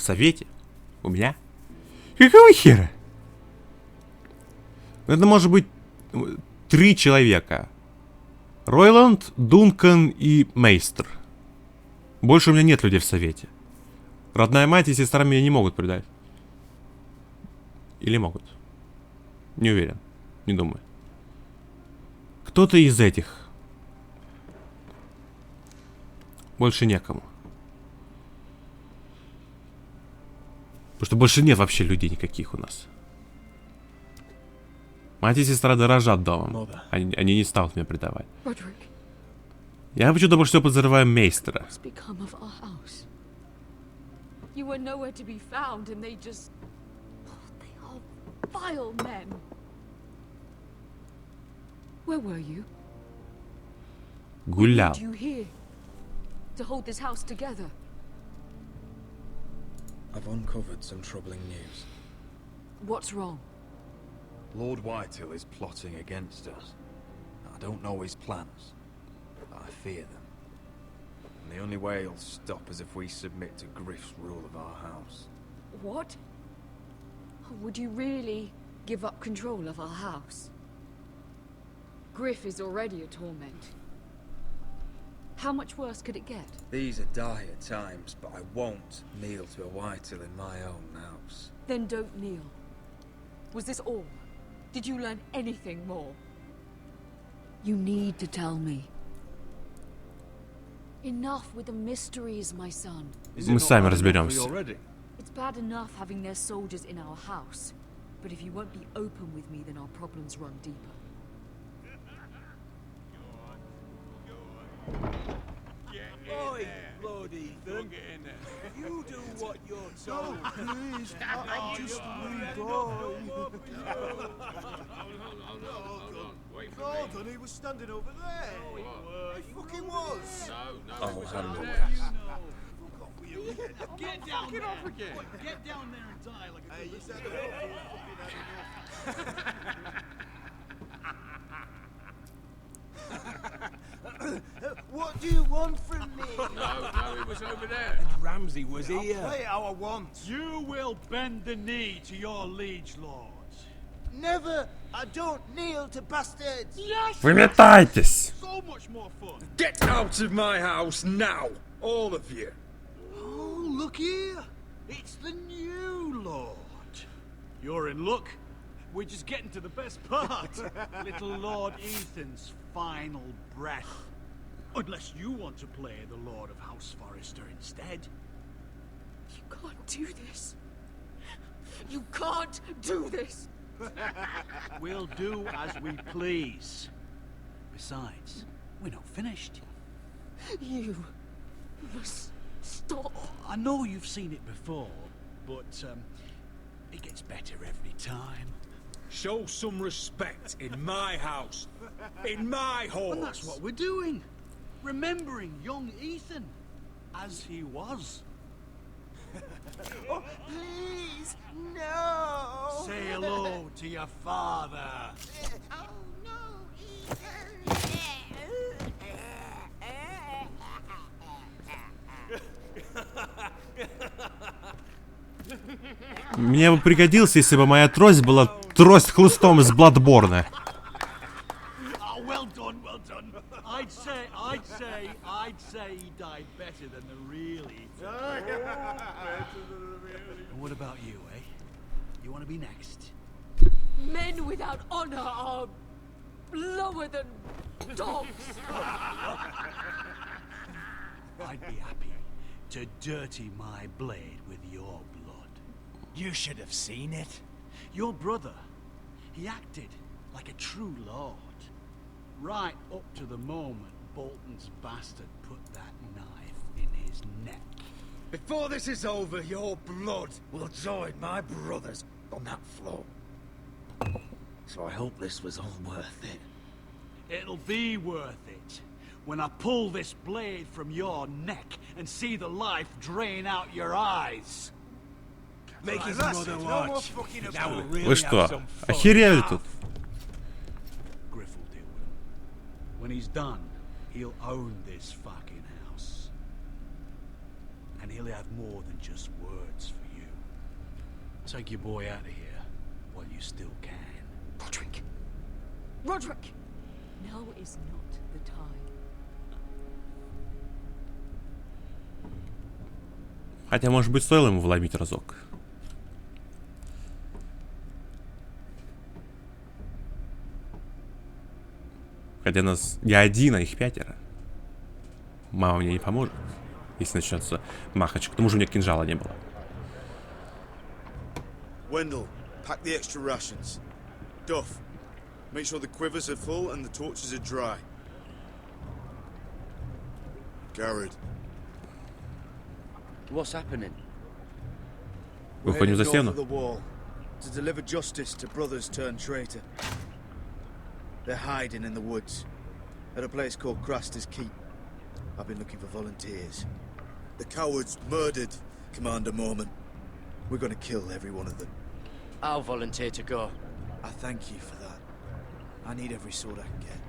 совете? У меня? Какого хера? Это может быть 3 человека. Ройланд, Дункан и Мейстер. Больше у меня нет людей в совете. Родная мать и сестра меня не могут предать. Или могут? Не уверен. Не думаю. Кто-то из этих. Больше некому. Потому что больше нет вообще людей никаких у нас. Мать и сестра дорожат домом. Они не станут меня предавать. Я почему-то больше всего подозреваю Мейстера. Гулял. I've uncovered some troubling news. What's wrong? Lord Whitehill is plotting against us. I don't know his plans, but I fear them. And the only way he'll stop is if we submit to Griff's rule of our house. What? Would you really give up control of our house? Griff is already a torment. How much worse could it get? These are dire times, but I won't kneel to a Whitehill in my own house. Then don't kneel. Was this all? Did you learn anything more? You need to tell me. Enough with the mysteries, my son. Мы сами разберемся. It's bad enough having their soldiers in our house, but if you won't be open with me, then our problems run deeper. Oi, Lord Ethan. You do what you're told. Please, I'm just a wee boy. Gordon, he was standing over there. He fucking was. I'll handle this. Get down there. Get down there and die like a You said what do you want from me? No, he was over there. And Ramsay was here. I'll play it how I want. You will bend the knee to your liege lord. Never. I don't kneel to bastards. Yes! Выметайтесь! So much more fun. Get out of my house now, all of you. Oh, look here. It's the new lord. You're in luck. We're just getting to the best part. Little Lord Ethan's final breath. Unless you want to play the Lord of House Forrester instead. You can't do this. You can't do this. We'll do as we please. Besides, we're not finished. You must stop. I know you've seen it before, but it gets better every time. Show some respect in my house, in my hall. And that's what we're doing. Remembering young Ethan as he was. Oh, please, no. Say hello to your father. Oh no, Мне бы пригодился, если бы моя трость была трость хлыстом из Бладборна. Oh, well done, well done. I'd say he died better than the real Ethan. And what about you, eh? You want to be next? Men without honor are lower than dogs. I'd be happy to dirty my blade with your blood. You should have seen it. Your brother, he acted like a true lord. Right up to the moment Bolton's bastard put that knife in his neck. Before this is over, your blood will join my brother's on that floor. So I hope this was all worth it. It'll be worth it when I pull this blade from your neck and see the life drain out your eyes. Make his mother watch. Now we'll really Вы что, охерели тут? Griff will deal with him. When he's done, he'll own this fucking house. And he'll have more than just words for you. Take your boy out of here while you still can. Roderick! Roderick! Now is not the time. Хотя, может быть, стоило ему вломить разок. Хотя нас я один, а их 5. Мама мне не поможет, если начнется махач. К тому же у меня кинжала не было. Wendell, pack the extra rations. Duff, make sure the quivers are full and the torches are dry. Garrett. What's happening? Выходим за стену. The wall to deliver justice to brothers turned traitor. They're hiding in the woods at a place called Craster's Keep. I've been looking for volunteers. The cowards murdered Commander Mormon. We're gonna kill every one of them. I'll volunteer to go. I thank you for that. I need every sword I can get.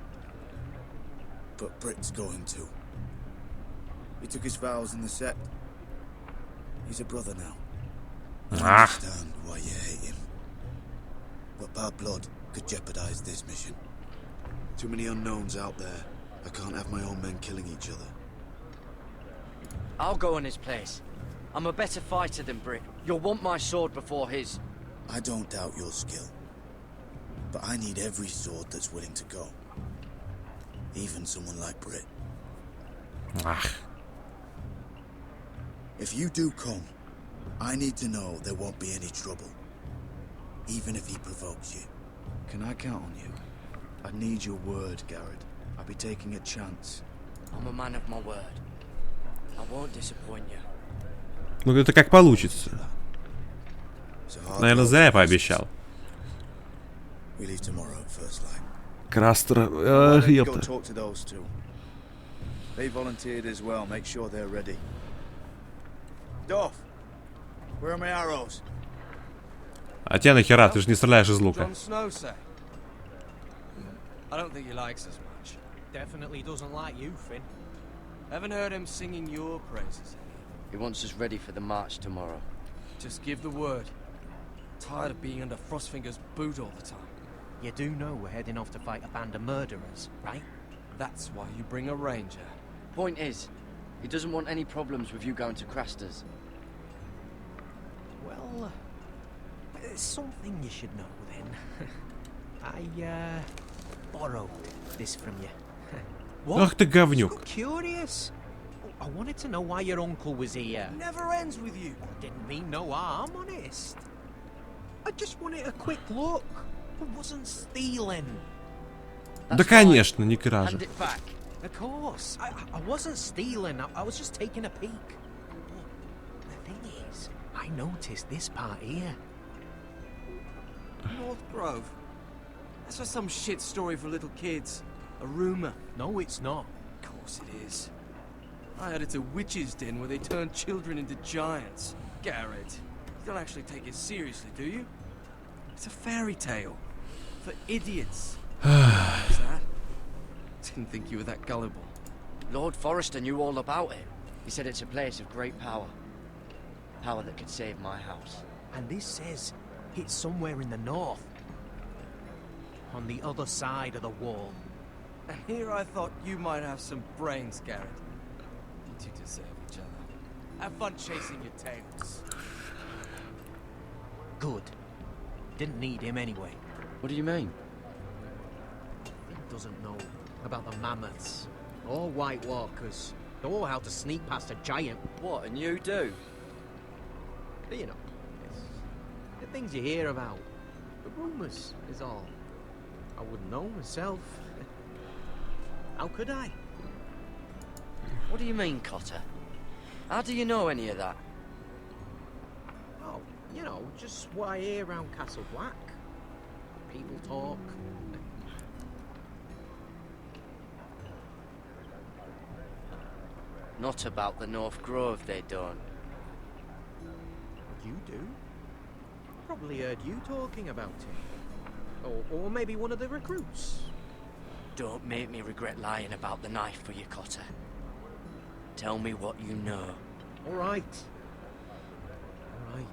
But Britt's going too. He took his vows in the sect. He's a brother now. I understand why you hate him. But bad blood could jeopardize this mission. Too many unknowns out there. I can't have my own men killing each other. I'll go in his place. I'm a better fighter than Britt. You'll want my sword before his. I don't doubt your skill. But I need every sword that's willing to go. Even someone like Britt. If you do come, I need to know there won't be any trouble. Even if he provokes you. Can I count on you? I need your word, Garrett. I'll be taking a chance. I'm a man of my word. I won't disappoint you. Ну это как получится. Наверное, зря я пообещал. We leave tomorrow at first light. Крастер, Go ёпта. talk to those two. They volunteered as well. Make sure they're ready. Duff, where are my arrows? А тебе нахера? Ты же не стреляешь из лука. Jon Snow say? I don't think he likes us much. Definitely doesn't like you, Finn. Haven't heard him singing your praises. He wants us ready for the march tomorrow. Just give the word. Tired of being under Frostfinger's boot all the time. You do know we're heading off to fight a band of murderers, right? That's why you bring a ranger. Point is, he doesn't want any problems with you going to Craster's. Well, there's something you should know then. I borrowed this from you. What? Ах ты говнюк. So curious. I wanted to know why your uncle was here. Never ends with you. Didn't mean no harm, honest. I just wanted a quick look. I wasn't stealing. Да конечно, не кража. Hand it back. Of course. I wasn't stealing. I was just taking a peek. But the thing is, I noticed this part here. North Grove. That's just some shit story for little kids. A rumor. No, it's not. Of course it is. I heard it's a witch's den where they turn children into giants. Garrett, you don't actually take it seriously, do you? It's a fairy tale. For idiots. What's that? Didn't think you were that gullible. Lord Forrester knew all about it. He said it's a place of great power. Power that could save my house. And this says it's somewhere in the north. On the other side of the wall. And here I thought you might have some brains, Garrett. You two deserve each other. Have fun chasing your tails. Good. Didn't need him anyway. What do you mean? He doesn't know about the mammoths or White Walkers or how to sneak past a giant. What, and you do? But you know, it's the things you hear about. The rumours is all. I wouldn't know myself. How could I? What do you mean, Cotter? How do you know any of that? Oh, you know, just what I hear around Castle Black. People talk. Not about the North Grove, they don't. You do? Probably heard you talking about it. Or maybe one of the recruits. Don't make me regret lying about the knife for you, Cotter. Tell me what you know. All right. All right.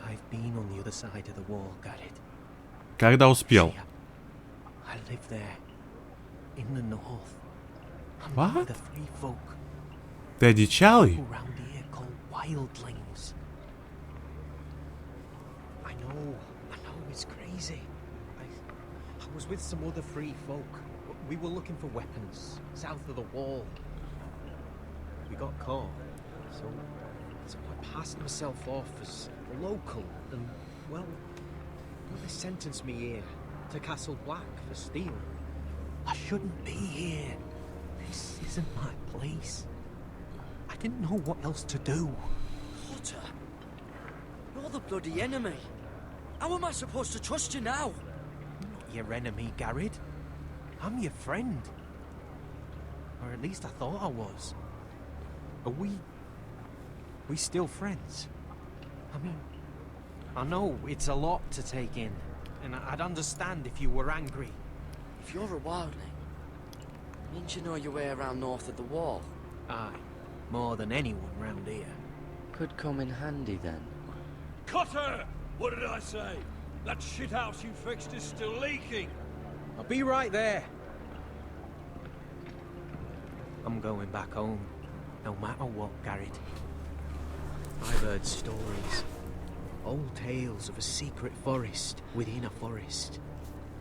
I've been on the other side of the wall, Garrett. Когда успел? I live there, in the north. I'm What? one of the free folk Ты одичалый? who round here call wildlings. I know, it's crazy. I was with some other free folk. We were looking for weapons south of the wall. We got caught, so I passed myself off as a local, and well, they sentenced me here to Castle Black for stealing. I shouldn't be here. This isn't my place. I didn't know what else to do. Potter, you're the bloody enemy. How am I supposed to trust you now? I'm not your enemy, Garrett. I'm your friend. Or at least I thought I was. Are we still friends? I mean, I know it's a lot to take in, and I'd understand if you were angry. If you're a wildling, means you know your way around north of the wall. Aye, more than anyone round here. Could come in handy then. Cutter! What did I say? That shithouse you fixed is still leaking. I'll be right there. I'm going back home, no matter what, Garrett. I've heard stories. Old tales of a secret forest within a forest.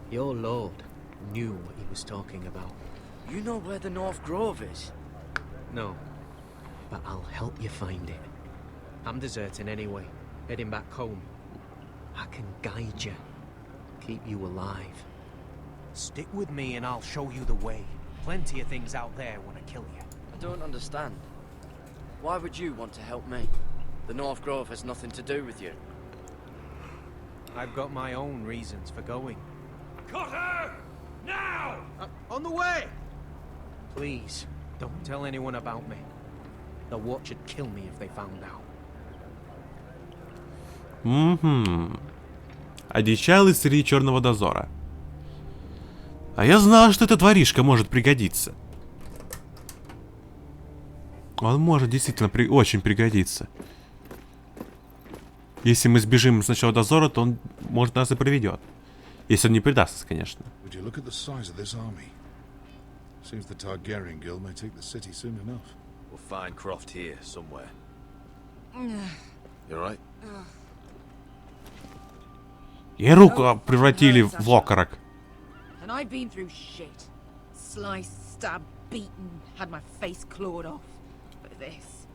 Your lord knew what he was talking about. You know where the North Grove is? No, but I'll help you find it. I'm deserting anyway, heading back home. I can guide you, keep you alive. Stick with me and I'll show you the way. Plenty of things out there want to kill you. I don't understand. Why would you want to help me? The North Grove has nothing to do with you. I've got my own reasons for going. Cutter! Now! On the way! Please, don't tell anyone about me. The watch would kill me if they found out. Одичалый среди черного дозора. А я знал, что эта воришка может пригодиться. Он может действительно очень пригодиться. Если мы сбежим с ночного дозора, то он, может, нас и проведет. Если он не предаст нас, конечно. Would you look at the size of this army? Seems the Targaryen guild may take the city soon enough. We'll find Croft here somewhere. You right? И руку превратили в окорок. And I've been through shit. Sliced, stabbed, beaten, had my face clawed off. But this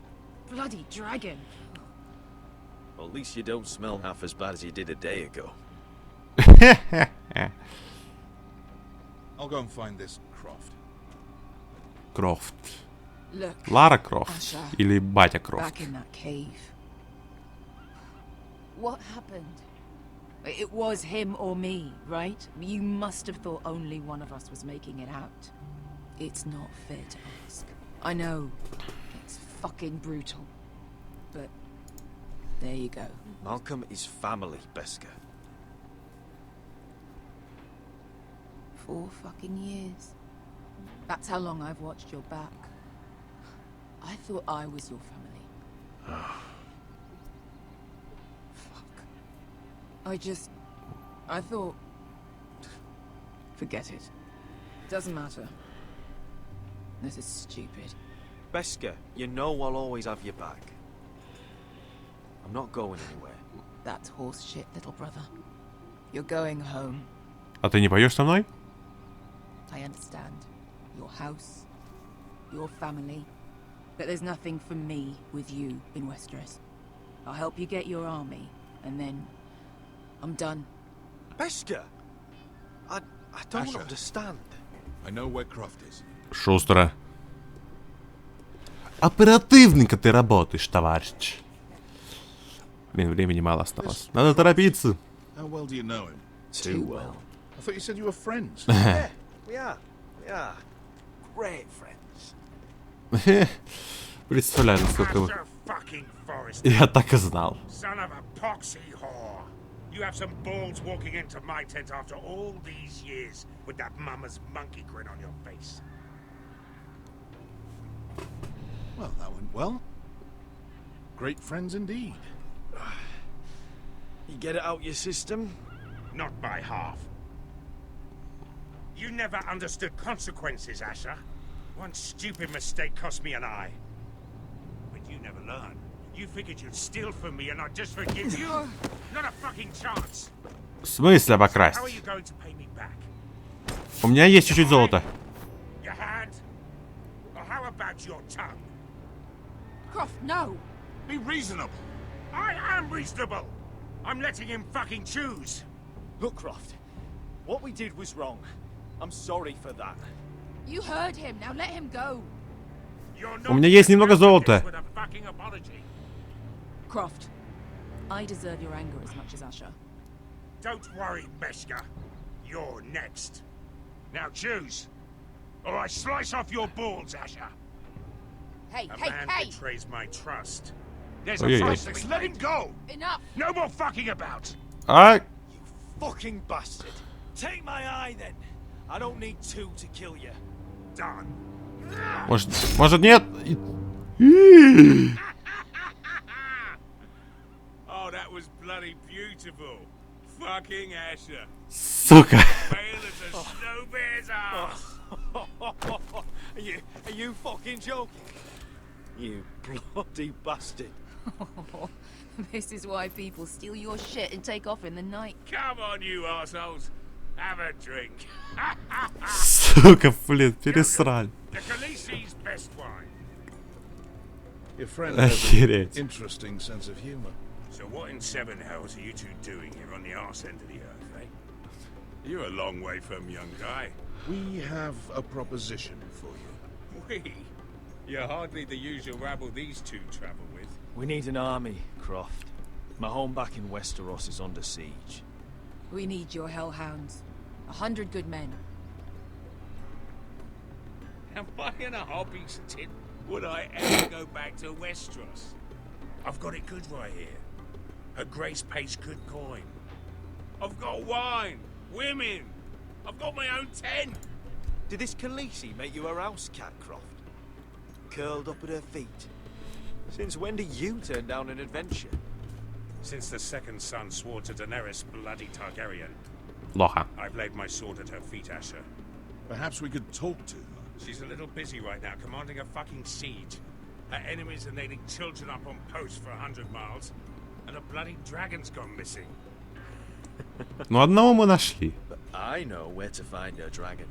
bloody dragon. Well, at least you don't smell half as bad as you did a day ago. I'll go and find this Croft. Крофт. Look, Лара Крофт. Asher, Или батя Крофт. back in that cave. What happened? It was him or me, right? You must have thought only one of us was making it out. It's not fair to ask. I know. It's fucking brutal. But there you go. Malcolm is family, Beska. 4 fucking years. That's how long I've watched your back. I thought I was your family. Fuck. I thought... Forget it. Doesn't matter. This is stupid. Beska, you know I'll always have your back. I'm not going anywhere. That's horse shit, little brother. You're going home. А ты не пойдешь со мной? I understand. Your house, your family. But there's nothing for me with you in Westeros. I'll help you get your army, and then I'm done. Beska! I don't Asher. understand. I know where Croft is. Шустро. Оперативненько ты работаешь, товарищ. Блин, времени мало осталось. Надо торопиться. How well do you know him? Too well. I thought you said you were friends. Yeah, we are. We are. Great friends. Представляю, насколько вы... Fucking forest. Я так и знал. Son of a poxy whore. You have some balls walking into my tent after all these years with that mama's monkey grin on your face. Well, that went well. Great friends indeed. You get it out your system? Not by half. You never understood consequences, Asher. One stupid mistake cost me an eye. But you never learned. You figured you'd steal from me and I'd just forgive you? Not a fucking chance. В смысле обокрасть? How are you going to pay me back? У меня есть чуть-чуть золота. Your hand? Or how about your tongue? Croft, no! Be reasonable. I am reasonable. I'm letting him fucking choose. Look, Croft. What we did was wrong. I'm sorry for that. You heard him. Now let him go. У меня есть немного золота. Croft, I deserve your anger as much as Asher. Don't worry, Meshka. You're next. Now choose, or I slice off your balls, Asher. Hey, A hey, man hey! betrays my trust. There's Ой-ой-ой. a price to be. Let him go. Enough! No more fucking about. А? Fucking bastard. Take my eye then. I don't need two to kill you. Done. Может нет? Oh, that was bloody beautiful. Fucking Asher. Сука. Pale as a snow bear's ass. Are you fucking joking? You bloody bastard. This is why people steal your shit and take off in the night. Come on, you assholes. Have a drink. Сука, блин, пересрали. The Khaleesi's best wine. Your friend has Охереть. an interesting sense of humor. So what in seven hells are you two doing here on the arse end of the earth, eh? You're a long way from, young guy. We have a proposition for you. We? You're hardly the usual rabble these two travel with. We need an army, Croft. My home back in Westeros is under siege. We need your hellhounds. 100 good men. Am I in a hobby's tit? Would I ever go back to Westeros? I've got it good right here. Her Grace pays good coin. I've got wine, women. I've got my own tent. Did this Khaleesi make you a house cat, Croft? Curled up at her feet? Since when do you turn down an adventure? Since the second son swore to Daenerys bloody Targaryen. Плохо. I've laid my sword at her feet, Asher. Perhaps we could talk to her. She's a little busy right now, commanding a fucking siege. Her enemies are nailing children up on posts for 100 miles, and a bloody dragon's gone missing. Ну одного мы нашли. But I know where to find her dragon.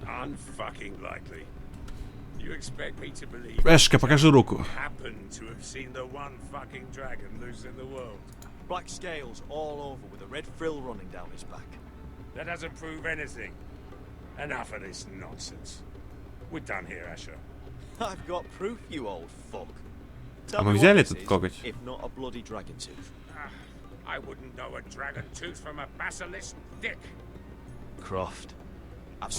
Unfucking likely. You expect me to believe Эшка, покажи руку. happen to have seen the one fucking dragon loose in the world? Black scales all over with a red frill running down his back. That doesn't prove anything. Enough of this nonsense. We're done here, Asher. I've got proof, you old fuck. А мы взяли этот коготь? If not a bloody dragon tooth. I wouldn't know a dragon tooth from a basilisk dick. Croft.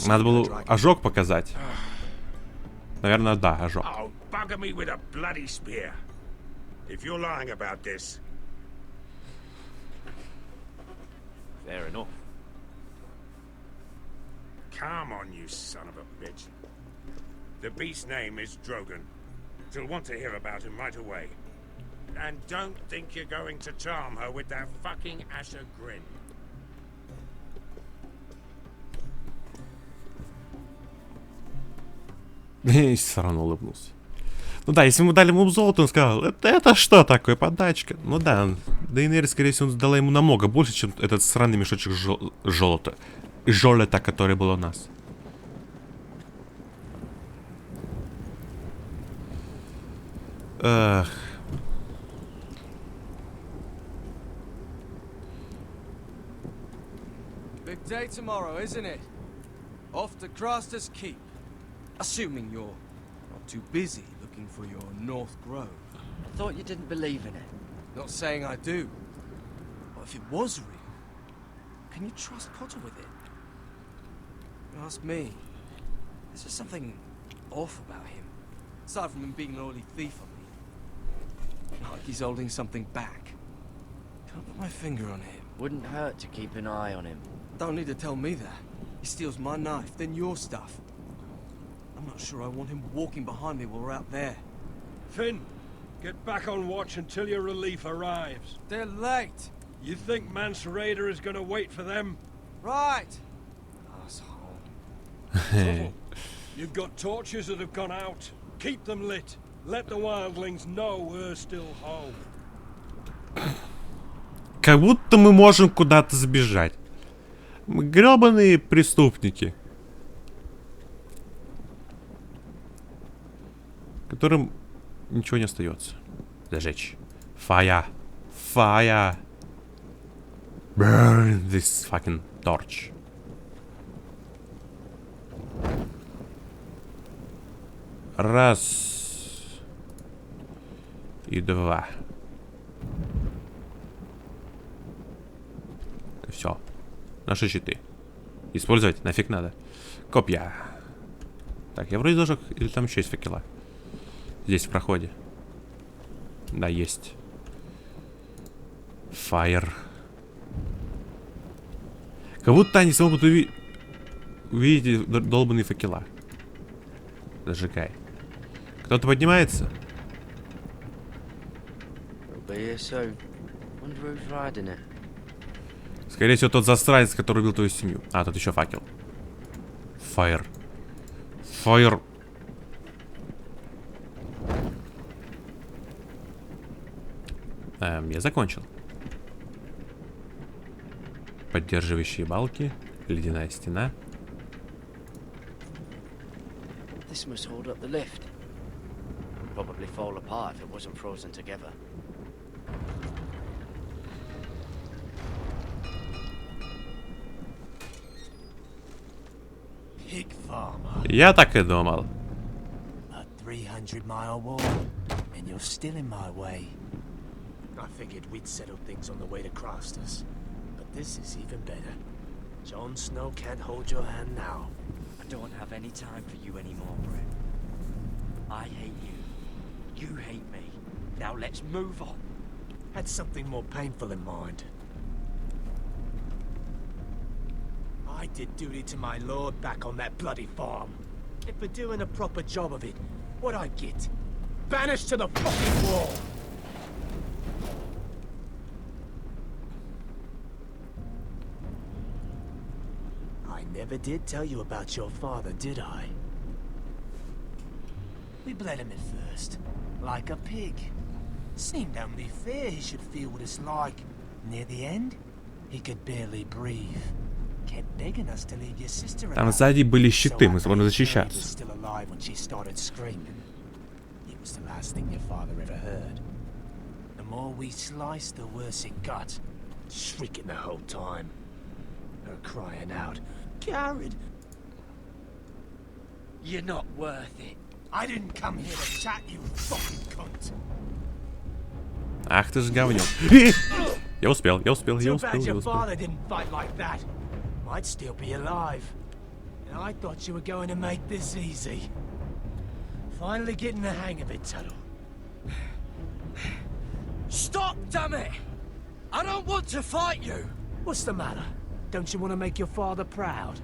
Надо было ожог показать. Наверное, да, ожог. Oh, bugger me with a bloody spear. If you're lying about this. Fair enough. Come on, you son of a bitch. The beast's name is Drogon. She'll want to hear about him right away. And don't think you're going to charm her with that fucking Asher grin. И все равно улыбнулся. Ну да, если мы дали ему золото, он сказал, это что такое, подачка? Ну да, Дейенерис, скорее всего, дала ему намного больше, чем этот сраный мешочек золота. Жолета, который был у нас. Эх. Big day tomorrow, isn't it? Off to Craster's Keep. Assuming you're not too busy looking for your North Grove. I thought you didn't believe in it. Not saying I do. But if it was real, can you trust Potter with it? You ask me. There's just something off about him. Aside from him being an oily thief on me. Not like he's holding something back. Can't put my finger on it. Wouldn't hurt to keep an eye on him. Don't need to tell me that. He steals my knife, then your stuff. I'm not sure I want him walking behind me while we're out there. Finn, get back on watch until your relief arrives. They're late. You think Mance Rayder is gonna wait for them? Right. Asshole. You've got torches that have gone out. Keep them lit. Let the wildlings know we're still home. Как будто мы можем куда-то сбежать. Мы гребаные преступники. Которым ничего не остается. Зажечь. Fire. Fire. Burn this fucking torch. Раз. И два. Все. Наши щиты. Использовать нафиг надо. Копья. Так, я вроде зажег. Или там еще есть факела? Здесь в проходе. Да, есть. Fire. Как будто они смогут увидеть долбанные факела. Зажигай. Кто-то поднимается? Скорее всего, тот засранец, который убил твою семью. А, тут еще факел. Fire. Fire. Я закончил. Поддерживающие балки. Ледяная стена. This must hold up the lift. Probably fall apart if it wasn't frozen together. Pig farmer. Я так и думал. A 300-mile wall, and you're still in my way. I figured we'd settle things on the way to Crastus, but this is even better. Jon Snow can't hold your hand now. I don't have any time for you anymore, Brett. I hate you. You hate me. Now let's move on. Had something more painful in mind. I did duty to my lord back on that bloody farm. If for doing a proper job of it, what'd I get? Banished to the fucking wall! I never did tell you about your father, did I? We bled him at first, like a pig. Seemed only fair he should feel what it's like. Near the end, he could barely breathe. Kept begging us to leave your sister Там alive. сзади были щиты, мы So сможем I was защищаться. still alive when she started screaming. It was the last thing your father ever heard. The more we sliced, the worse it got. Shrieking the whole time. Her crying out, "Garrett, You're not worth it. I didn't come here to chat, you fucking cunt." Ах ты ж говнюк. Я успел. Too bad your father didn't fight like that. Might still be alive. And I thought you were going to make this easy. Finally getting the hang of it, Tuttle. Stop, damn it! I don't want to fight you. What's the matter? Don't you want to make your father proud?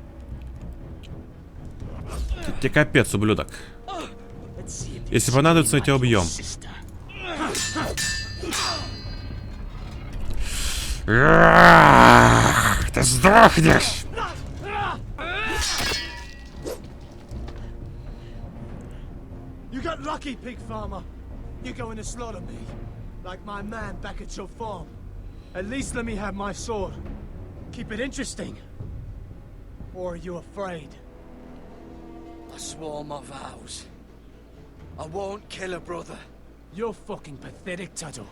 Тебе капец, ублюдок. Let's see if you Если понадобится, мы тебя убьем. sister. Ты сдохнешь! You got lucky, pig farmer. You're going to slaughter me, like my man back at your farm. At least let me have my sword. Keep it interesting. Or are you afraid? I swore my vows. I won't kill a brother. You're fucking pathetic, Tuttle.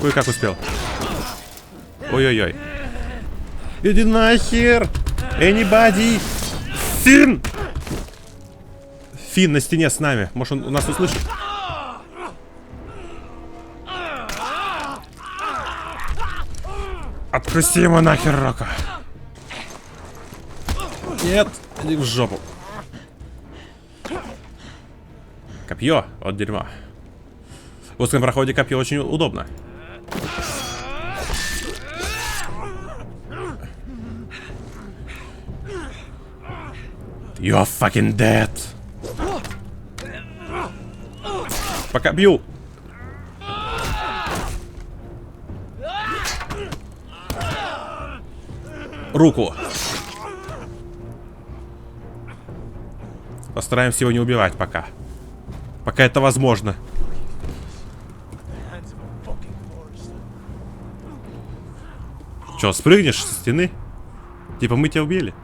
Кое-как успел. Ой-ой-ой. Иди нахер! Anybody! Финн! Финн на стене с нами. Может, он нас услышит? Отпусти ему нахер, Рока. Нет, иди в жопу. Копье от дерьма. В узком проходе копье очень удобно. You're fucking dead. Пока бью. Руку. Постараемся его не убивать пока. Пока это возможно. Чё, спрыгнешь со стены? Типа мы тебя убили?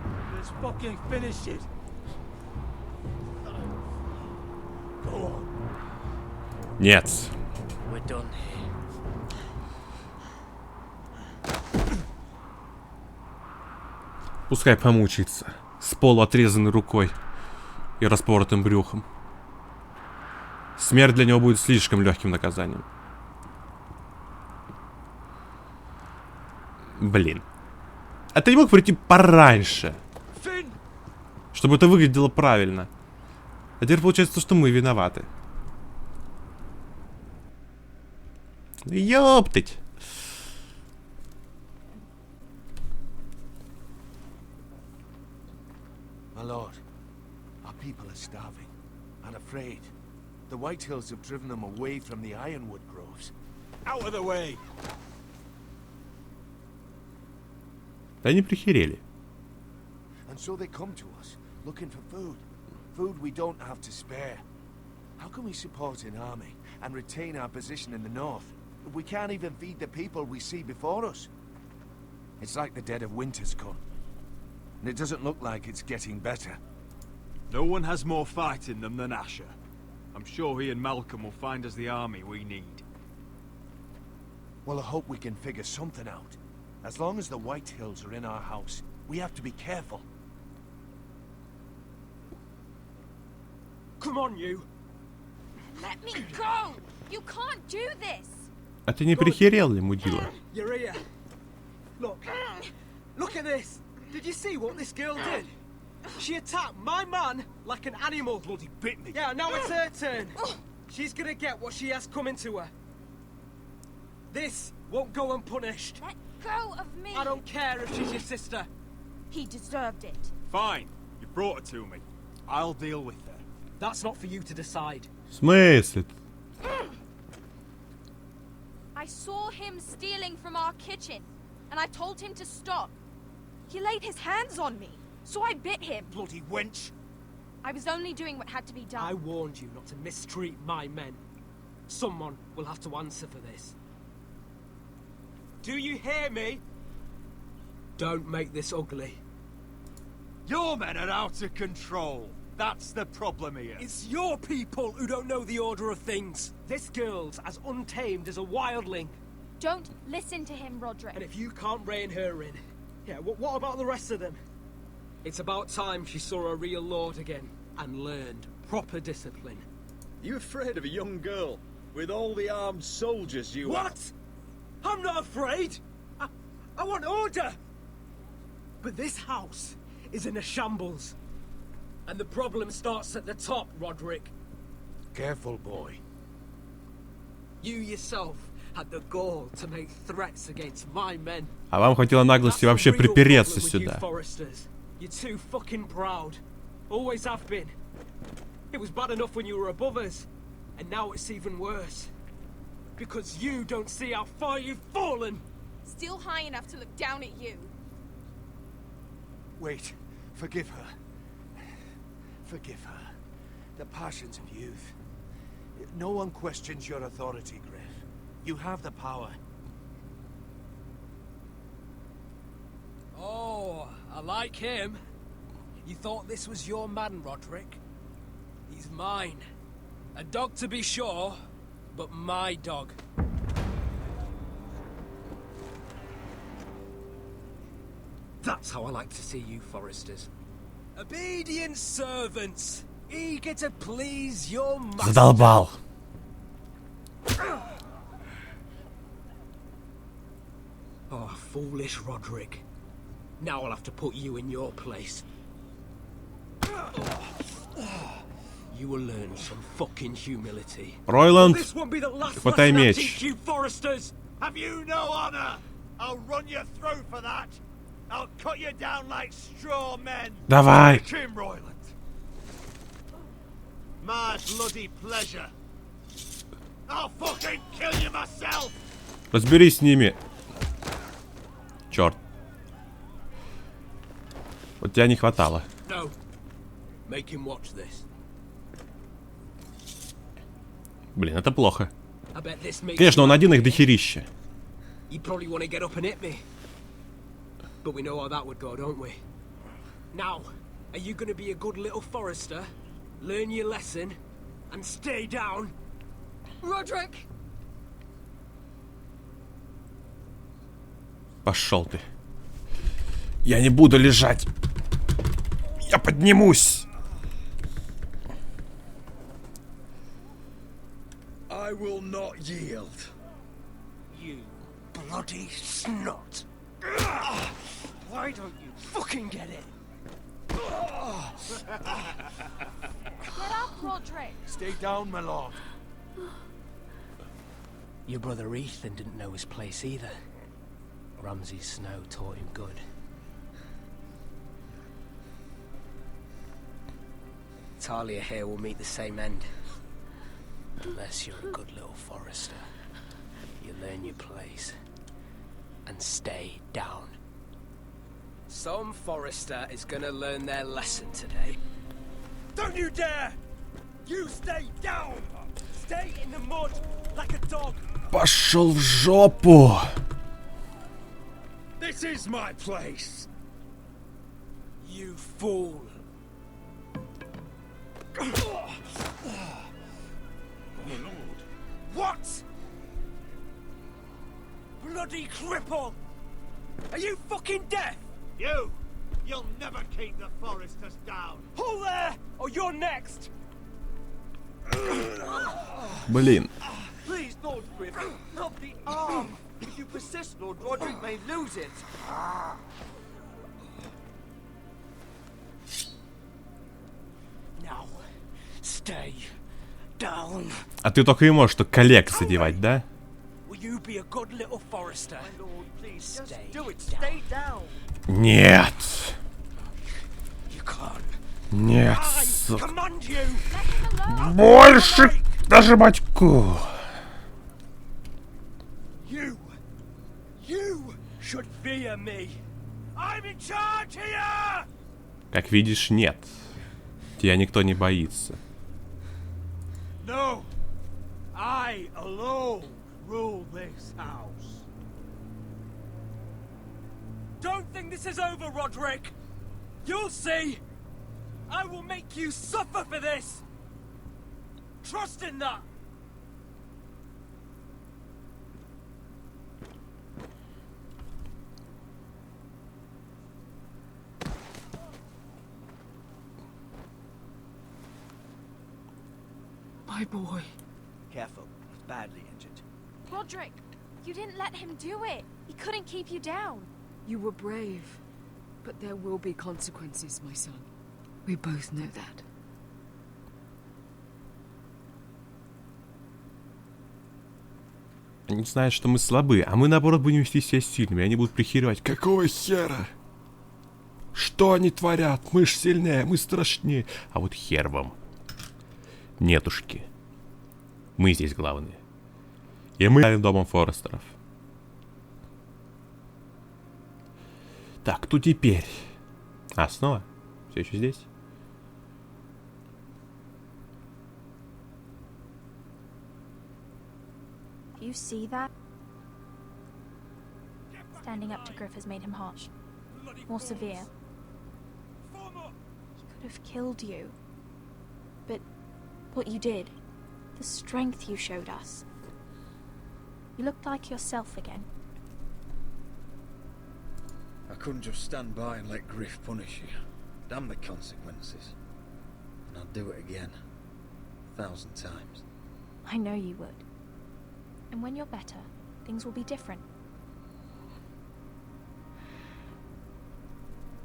Нет. Пускай помучается. С полу отрезанной рукой и распоротым брюхом. Смерть для него будет слишком легким наказанием. Блин. А ты не мог прийти пораньше? Чтобы это выглядело правильно. А теперь получается то, что мы виноваты. Ёптыть. My lord, our people are starving and afraid. The Whitehills have driven them away from the ironwood groves. Out of the way! Да они прихерели. And so they come to us, looking for food. Food we don't have to spare. How can we support an army and retain our position in the north if we can't even feed the people we see before us? It's like the dead of winter's come. And it doesn't look like it's getting better. No one has more fight in them than Asher. I'm sure he and Malcolm will find us the army we need. Well, I hope we can figure something out. As long as the Whitehills are in our house, we have to be careful. Come on, you! Let me go! You can't do this! А ты не прихерел ли, мудила? You're here. Look. Look at this! Did you see what this girl did? She attacked my man like an animal. Bloody bit me. Yeah, now it's her turn. She's gonna get what she has coming to her. This won't go unpunished. Let go of me! I don't care if she's your sister. He deserved it. Fine. You brought her to me. I'll deal with her. That's not for you to decide. В смысле? I saw him stealing from our kitchen, and I told him to stop. He laid his hands on me, so I bit him. Bloody wench! I was only doing what had to be done. I warned you not to mistreat my men. Someone will have to answer for this. Do you hear me? Don't make this ugly. Your men are out of control. That's the problem here. It's your people who don't know the order of things. This girl's as untamed as a wildling. Don't listen to him, Roderick. And if you can't rein her in, yeah, what about the rest of them? It's about time she saw a real lord again and learned proper discipline. You afraid of a young girl with all the armed soldiers you have? What? I'm not afraid. I want order. But this house is in a shambles. And the problem starts at the top, Roderick. Careful, boy. You yourself had the gall to make threats against my men. А вам хватило наглости вообще припереться сюда. You're too fucking proud. Always have been. It was bad enough when you were above us, and now it's even worse. Because you don't see how far you've fallen. Still high enough to look down at you. Wait, forgive her. Forgive her. The passions of youth. No one questions your authority, Griff. You have the power. Oh, I like him. You thought this was your man, Roderick? He's mine. A dog to be sure, but my dog. That's how I like to see you, Foresters. Obedient servants, eager to please your master. Задолбал. Oh, foolish Roderick. Now I'll have to put you in your place. You will learn some fucking humility. Ройланд, This won't be the last хватай lesson I меч. teach you, Foresters. Have you no honor? I'll run your throat for that. I'll cut you down like straw men. Давай. Take him, Royland. My bloody pleasure. I'll fucking kill you myself. Разберись с ними. Черт. Вот тебя не хватало. No. Make him watch this. Блин, это плохо. I bet this makes Конечно, он you один их happy. дохерища. You probably want to get up and hit me. But we know how that would go, don't we? Now, are you going to be a good little Forester, learn your lesson, and stay down? Roderick! Пошел ты. Я не буду лежать. Я поднимусь. I will not yield. You bloody snot. Why don't you fucking get it? Get up, Roderick. Stay down, my lord. Your brother Ethan didn't know his place either. Ramsay's snow taught him good. Talia here will meet the same end. Unless you're a good little Forester. You learn your place. And stay down. Some Forester is gonna learn their lesson today. Don't you dare! You stay down! Stay in the mud like a dog! Пошел в жопу. This is my place. You fool! What? Bloody cripple! Are you fucking deaf? You'll never keep the Foresters down. Hold there, or you're next! Блин. Please, Lord Griff, not the arm. If you persist, Lord Roderick may lose it. Now, stay down. А ты только и можешь что коллег задевать, да? Will you be a good little Forester? My lord, please, just Stay do it. down. Stay down. Нет. You can't. Нет. I command you. Больше нажимать Q. You should fear me. I'm in charge here. Как видишь, нет. Тебя никто не боится. No, I alone rule this house. Don't think this is over, Roderick. You'll see. I will make you suffer for this. Trust in that. My boy. Careful, he's badly injured. Roderick, you didn't let him do it. He couldn't keep you down. You were brave. But there will be consequences, my son. We both know that. Они знают, что мы слабы, а мы, наоборот, будем вести себя сильными. Они будут прихеривать. Какого хера? Что они творят? Мы ж сильнее, мы страшнее. А вот хер вам. Нетушки. Мы здесь главные. И мы правим домом Форестеров. Так, кто теперь? А, снова? Все еще здесь? Do you see that? Standing up to Griff has made him harsh. More severe. He could have killed you. But what you did, the strength you showed us. You looked like yourself again. I couldn't just stand by and let Griff punish you. Damn the consequences. And I'd do it again. 1,000 times. I know you would. And when you're better, things will be different.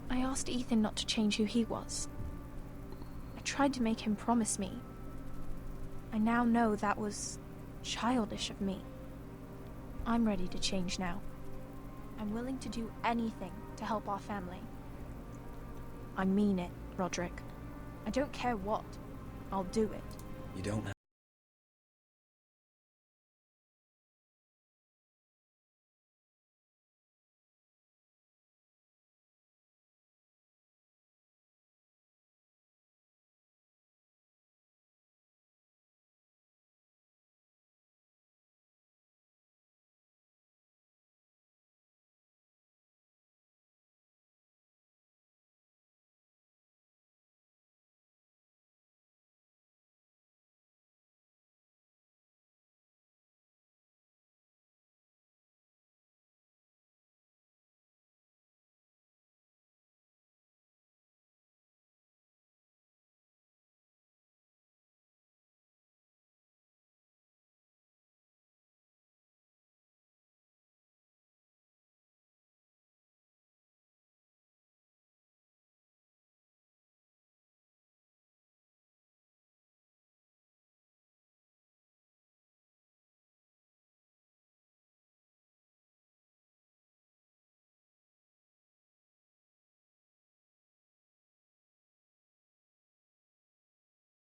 I asked Ethan not to change who he was. I tried to make him promise me. I now know that was childish of me. I'm ready to change now. I'm willing to do anything to help our family. I mean it, Roderick. I don't care what. I'll do it. You don't have...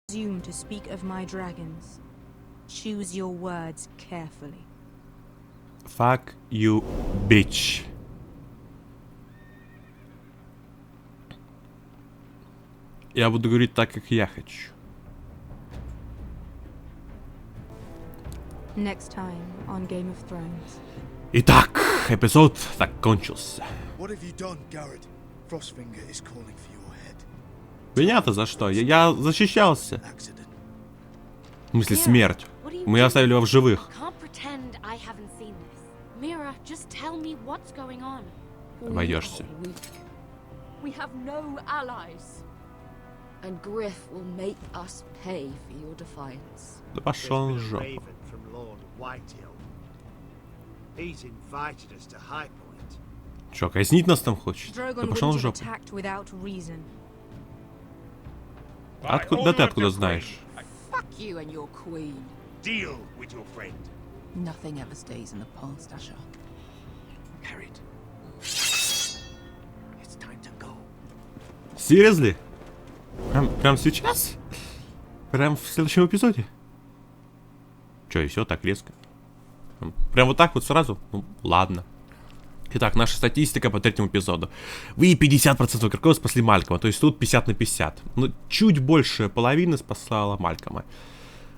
Presume to speak of my dragons. Choose your words carefully. Fuck you, bitch. Я буду говорить так, как я хочу. Next time on Game of Thrones. Итак, эпизод закончился. What have you done, Garrett? Frostfinger is calling for your head. Меня-то за что? Я защищался. В смысле, смерть. Мы оставили его в живых. Обойдешься. We have no allies. And Griff will make us pay for your defiance. Да пошел он в жопу. Чё, казнить нас там хочет? Да пошел он в жопу. Откуда? Да ты откуда знаешь? Fuck you and your queen. Deal with your friend. Nothing ever stays in the past, Asher. Harriet. It's time to go. Seriously? Прям сейчас? Прям в следующем эпизоде? Чё, и все так резко? Прям вот так вот сразу? Ну, ладно. Итак, наша статистика по третьему эпизоду. Вы 50% игроков спасли Малькома, то есть тут 50 на 50. Ну, чуть больше половины спасала Малькома.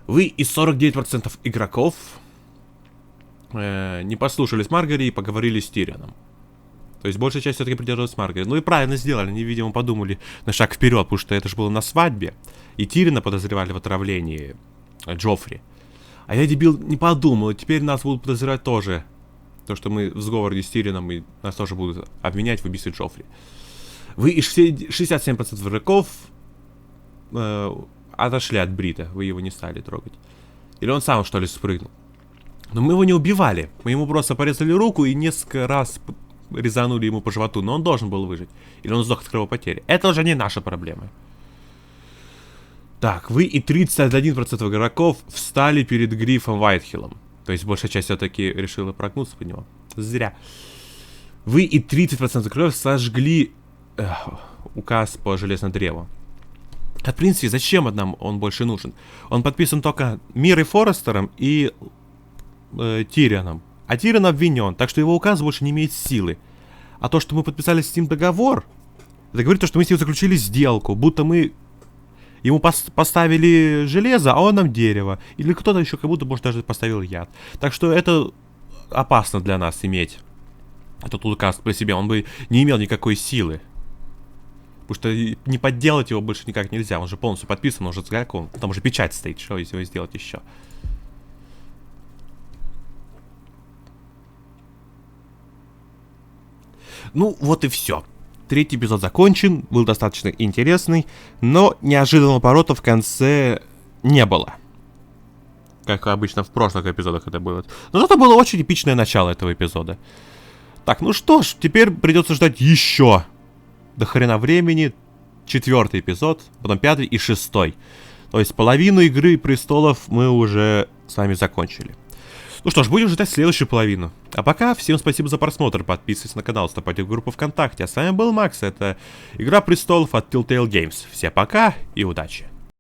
Вы и 49% игроков не послушались Маргари и поговорили с Тирионом. То есть большая часть все-таки придерживалась Маргари. Ну и правильно сделали, они, видимо, подумали на шаг вперед, потому что это же было на свадьбе. И Тириона подозревали в отравлении Джоффри. А я, дебил, не подумал, и теперь нас будут подозревать тоже. То, что мы в сговоре с Тирионом, и нас тоже будут обвинять в убийстве Джоффри. Вы и 67% игроков отошли от Брита. Вы его не стали трогать. Или он сам, что ли, спрыгнул. Но мы его не убивали. Мы ему просто порезали руку и несколько раз резанули ему по животу. Но он должен был выжить. Или он сдох от кровопотери. Это уже не наша проблема. Так, вы и 31% игроков встали перед Грифом Уайтхиллом. То есть большая часть все-таки решила прогнуться под него. Зря. Вы и 30% игроков сожгли указ по железному древу. А в принципе, зачем нам он больше нужен? Он подписан только Мирой Форестером и Тирионом. А Тирион обвинен, так что его указ больше не имеет силы. А то, что мы подписали с ним договор, это говорит то, что мы с ним заключили сделку, будто мы ему поставили железо, а он нам дерево. Или кто-то еще как будто, может, даже поставил яд. Так что это опасно для нас иметь этот указ при себе. Он бы не имел никакой силы. Потому что не подделать его больше никак нельзя. Он же полностью подписан, он уже закон. Там уже печать стоит, что из него сделать еще. Ну, вот и все. Третий эпизод закончен, был достаточно интересный, но неожиданного поворота в конце не было. Как обычно в прошлых эпизодах это было. Но это было очень эпичное начало этого эпизода. Так, ну что ж, теперь придется ждать еще до хрена времени 4-й эпизод, потом 5-й и 6-й. То есть половину Игры престолов мы уже с вами закончили. Ну что ж, будем ждать следующую половину. А пока, всем спасибо за просмотр, подписывайтесь на канал, вступайте в группу ВКонтакте. А с вами был Макс, это Игра престолов от Telltale Games. Всем пока и удачи!